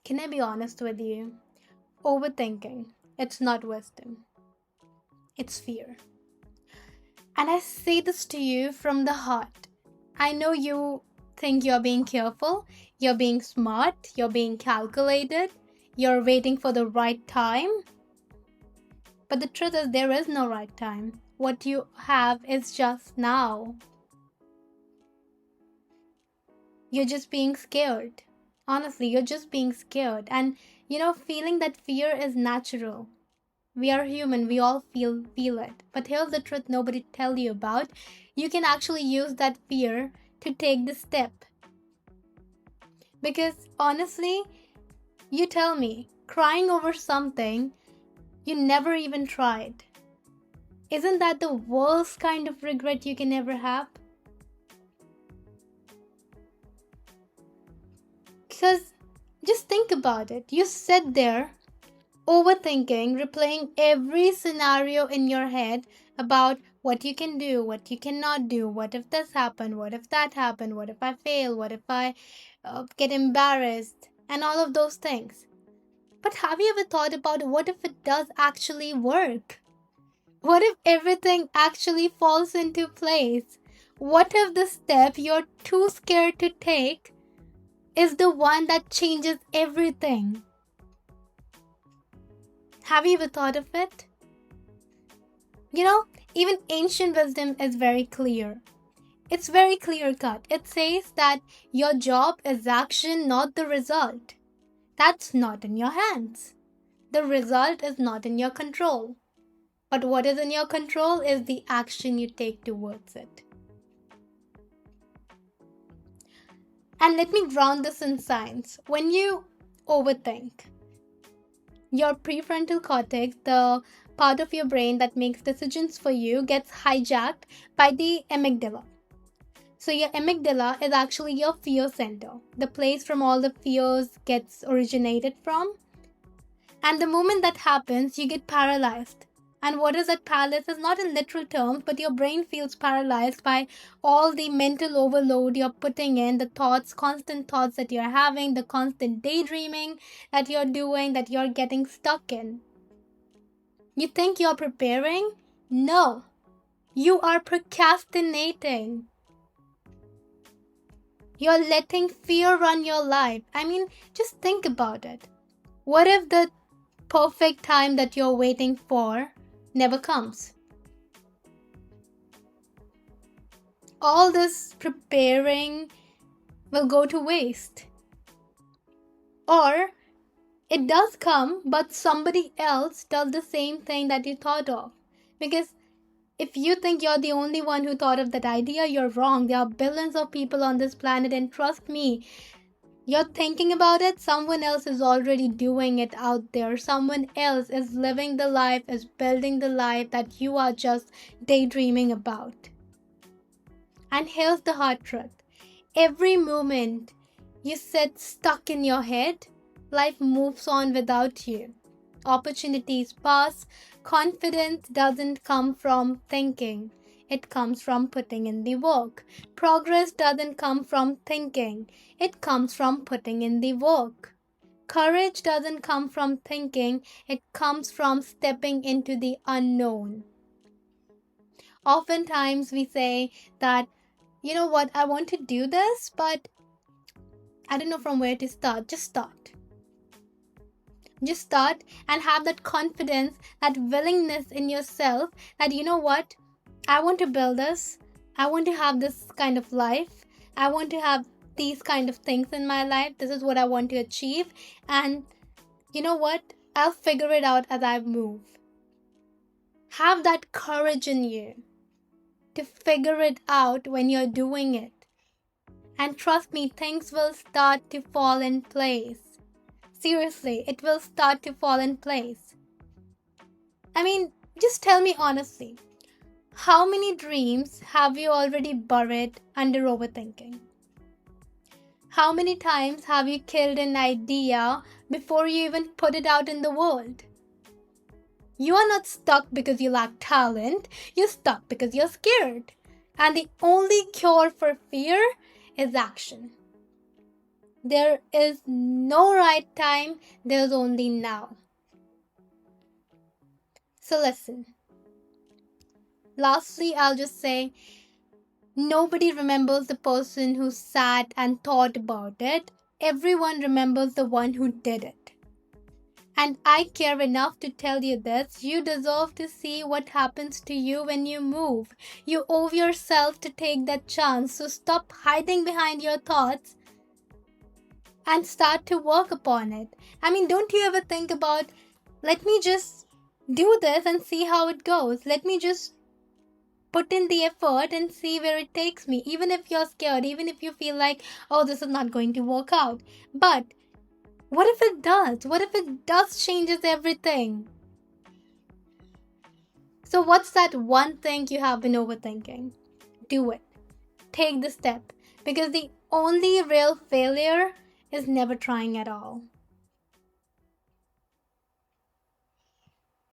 Can I be honest with you? Overthinking, it's not wisdom, it's fear. And I say this to you from the heart. I know you think you're being careful, you're being smart, you're being calculated, you're waiting for the right time. But the truth is, there is no right time. What you have is just now. You're just being scared. Honestly, you're just being scared. And feeling that fear is natural. We are human, we all feel it. But here's the truth nobody tell you about. You can actually use that fear to take the step. Because honestly, you tell me, crying over something you never even tried. Isn't that the worst kind of regret you can ever have? Because just think about it. You sit there overthinking, replaying every scenario in your head about what you can do, what you cannot do, what if this happened, what if that happened, what if I fail, what if I get embarrassed, and all of those things. But have you ever thought about what if it does actually work? What if everything actually falls into place? What if the step you're too scared to take is the one that changes everything? Have you ever thought of it? Even ancient wisdom is very clear. It's very clear cut. It says that your job is action, not the result. That's not in your hands. The result is not in your control. But what is in your control is the action you take towards it. And let me ground this in science. When you overthink, your prefrontal cortex, the part of your brain that makes decisions for you, gets hijacked by the amygdala. So your amygdala is actually your fear center, the place from all the fears gets originated from. And the moment that happens, you get paralyzed. And what is that paralysis? Not in literal terms, but your brain feels paralyzed by all the mental overload you're putting in, the thoughts, constant thoughts that you're having, the constant daydreaming that you're doing, that you're getting stuck in. You think you're preparing? No, you are procrastinating. You're letting fear run your life. I mean, just think about it. What if the perfect time that you're waiting for never comes? All this preparing will go to waste. Or it does come, but somebody else does the same thing that you thought of. Because if you think you're the only one who thought of that idea, you're wrong. There are billions of people on this planet, and trust me, you're thinking about it, someone else is already doing it out there. Someone else is living the life, is building the life that you are just daydreaming about. And here's the hard truth. Every moment you sit stuck in your head, life moves on without you. Opportunities pass. Confidence doesn't come from thinking. It comes from putting in the work. Progress doesn't come from thinking. It comes from putting in the work. Courage doesn't come from thinking. It comes from stepping into the unknown. Oftentimes we say that, you know what, I want to do this, but I don't know from where to start. Just start. Just start and have that confidence, that willingness in yourself that, you know what, I want to build this. I want to have this kind of life. I want to have these kind of things in my life. This is what I want to achieve. And you know what? I'll figure it out as I move. Have that courage in you to figure it out when you're doing it. And trust me, things will start to fall in place. Seriously, it will start to fall in place. I mean, just tell me honestly, how many dreams have you already buried under overthinking? How many times have you killed an idea before you even put it out in the world? You are not stuck because you lack talent, you're stuck because you're scared. And the only cure for fear is action. There is no right time, there's only now. So listen. Lastly, I'll just say nobody remembers the person who sat and thought about it. Everyone remembers the one who did it. And I care enough to tell you this: you deserve to see what happens to you when you move. You owe yourself to take that chance. So stop hiding behind your thoughts and start to work upon it. I mean, don't you ever think about, let me just do this and see how it goes? Let me just put in the effort and see where it takes me, even if you're scared, even if you feel like, oh, this is not going to work out. But what if it does? What if it does changes everything? So what's that one thing you have been overthinking? Do it. Take the step. Because the only real failure is never trying at all.